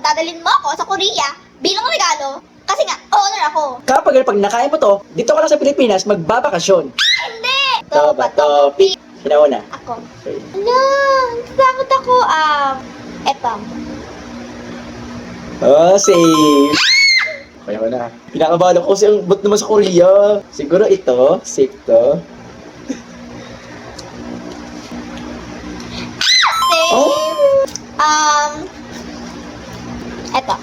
dadalhin mo ako sa Korea bilang regalo kasi nga, honor ako. Pag nakain mo to, dito ka lang sa Pilipinas, magbabakasyon. Hindi! To ba topic? Sino una? Ako. Okay. Ala, natatakot ako. Eto. Oh, safe. Kaya ko na. Pinakabahan ako kasi ang bot naman sa Korea. Siguro ito, safe to. Safe. Oh. Eto.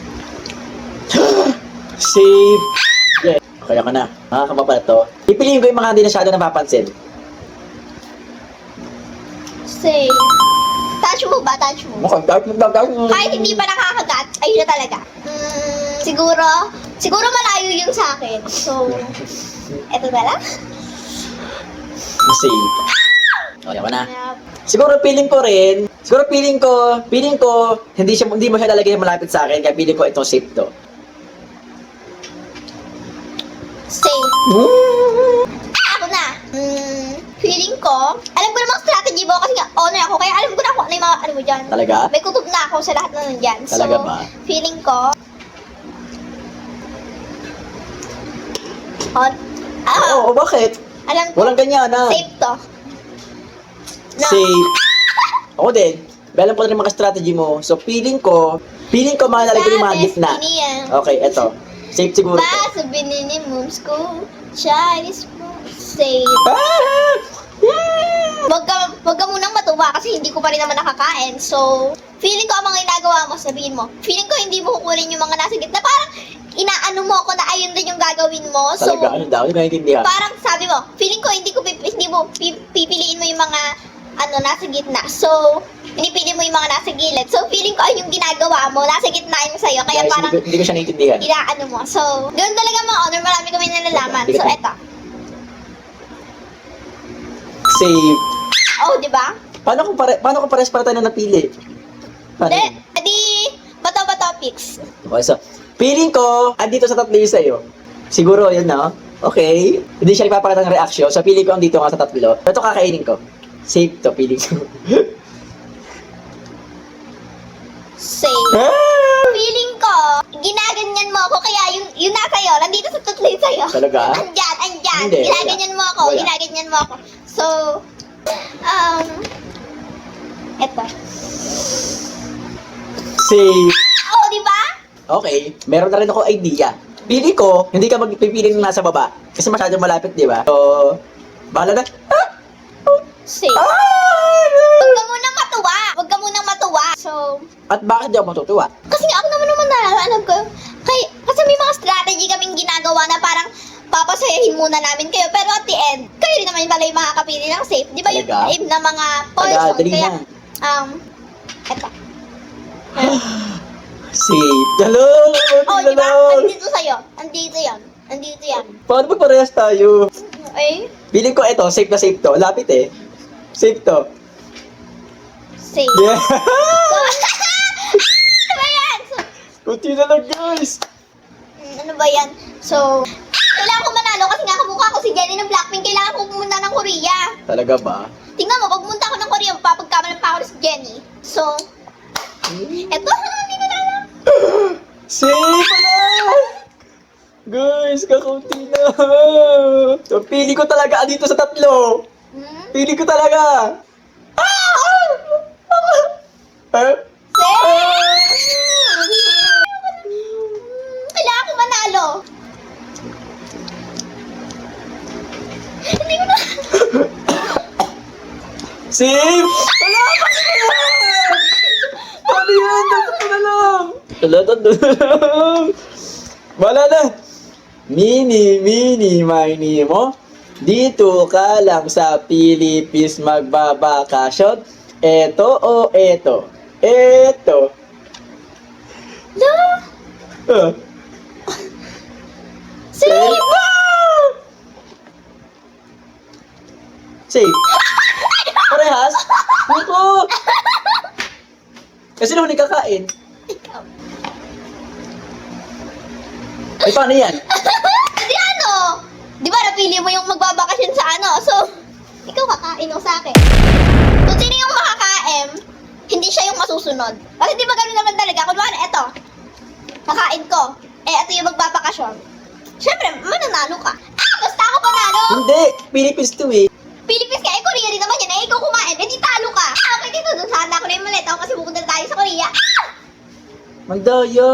Safe. Yeah. Okay ako na. Makakaba pala to. Pipiliin ko yung mga hindi na masyado napapansin. Safe. Touch mo ba? Touch mo. Mukhang dark mo. Kahit hindi pa nakakagat, ayun na talaga. Siguro malayo yun sa akin. So, eto na lang. Safe. Okay ako na. Siguro feeling ko, hindi mo siya lalagay malapit sa akin, kaya feeling ko itong safe to. Safe. Ako na. Feeling ko, alam ko namang strategy mo kasi nga honor ako, kaya alam ko na kung ano yung mga ano mo dyan. Talaga? May kutob na ako sa lahat na nandyan. Talaga So, ba? feeling ko, Oo, bakit? alam ko, Walang ganyan, ha? safe to. No. Safe. Ako din. Alam ko na rin mga strategy mo. So, feeling ko, malalagay yung mga gitna. Okay, eto. Safe siguro to. Basta binini moves ko, Chinese mo, safe. Ah! Wag ka munang matuwa kasi hindi ko pa rin naman nakakain. So, feeling ko ang mga ginagawa mo, sabihin mo. Feeling ko hindi mo kukunin yung mga nasa gitna. Parang inaano mo ako na ayun din yung gagawin mo. So, Talaga, ano daw? Hindi ko naiintindihan. parang sabi mo, feeling ko hindi mo pipiliin mo yung mga nasa gitna. So, pinipili mo yung mga nasa gilid. So, feeling ko ay yung ginagawa mo, nasa gitna yung sa'yo. Kaya Guys, parang hindi ko siya naiintindihan. inaano mo. So, ganoon talaga mga honor. Marami kami nalalaman. Hindi ko- So, eto. Safe. Oh, di ba? Paano kung pares para tayo na napili? Paano Hindi, yun? edi, bato-bato picks. Okay, so, feeling ko, andito sa tatlo yung sa'yo. Siguro, yun na. Okay. Hindi siya ipapakita ng reaction. So, feeling ko andito nga sa tatlo. Ito kakainin ko. Safe to, feeling ko. Safe. Ah! Feeling ko, ginaganyan mo ako, kaya yung nasa iyo, nandito sa tatlo yung sa'yo. Talaga? Andyan. Hindi, Ginaganyan mo ako, wala. ginaganyan mo ako. So, eto. Safe. Oh, di ba? Okay. Meron na rin ako idea. Pili ko, hindi ka magpipili ng nasa baba. Kasi masyadong malapit, di ba? So, bahala na. Ah! Safe. Ah! Huwag ka munang matuwa. So, At bakit di ako matutuwa? kasi nga ako naman alam ko. Kasi may mga strategy kaming ginagawa na parang papasayahin muna namin kayo. Pero at the end, kayo rin naman pala yung makakapili ng safe. Di ba yung Talaga? aim na mga poison? Dali Kaya, na. eto. Safe. Hello! Oh, di ba? Hello! Andito sa'yo. Andito yan. Paano ba parehas tayo? Eh, Feeling ko ito, safe na safe to. Lapit eh. Safe to. safe. Yeah! Ano ba yan? So, Kunti na lang guys! ano ba yan? So, kailangan ko manalo kasi nga kamukha ko si Jennie ng Blackpink. Kailangan ko pumunta ng Korea. Talaga ba? Tingnan mo, pag pumunta ako ng Korea, papagkamalan pa ako ni si Jennie. So, eto, hindi ko na alam. Safe na! Guys, kakaunti na! So, pili ko talaga dito sa tatlo! Pili ko talaga! Ah! Safe! Kailangan ko manalo. Hindi ko na. Safe! Wala! Bakit na yan? Ano yan? Dapat ko na lang! Dapat na lang! Wala na! Mini, mo. Dito ka lang sa Philippines magbabakasyon. Eto o eto? Eto. No! Ah. Safe! Safe. Parehas? Niko! Kasi naman kakain. Ikaw. Ay, paano yan? Di ano? Di ba napili mo yung magbabakasyon sa ano? So, ikaw kakain o sa akin. Kung sino yung makakain, hindi siya yung masusunod. Kasi di ba gano'n naman talaga? Kunwari, eto. kakain ko. Eh, ito yung magbabakasyon. Siyempre, mananalo ka. Basta ako panalo! Hindi! Philippines to eh. Philippines ka, eh, Korea rin naman yan. Eh, ikaw kumain, eh, di talo ka. Okay, dito, doon sana ako na yung malit. Ako kasi pupunta tayo sa Korea. Magdaya!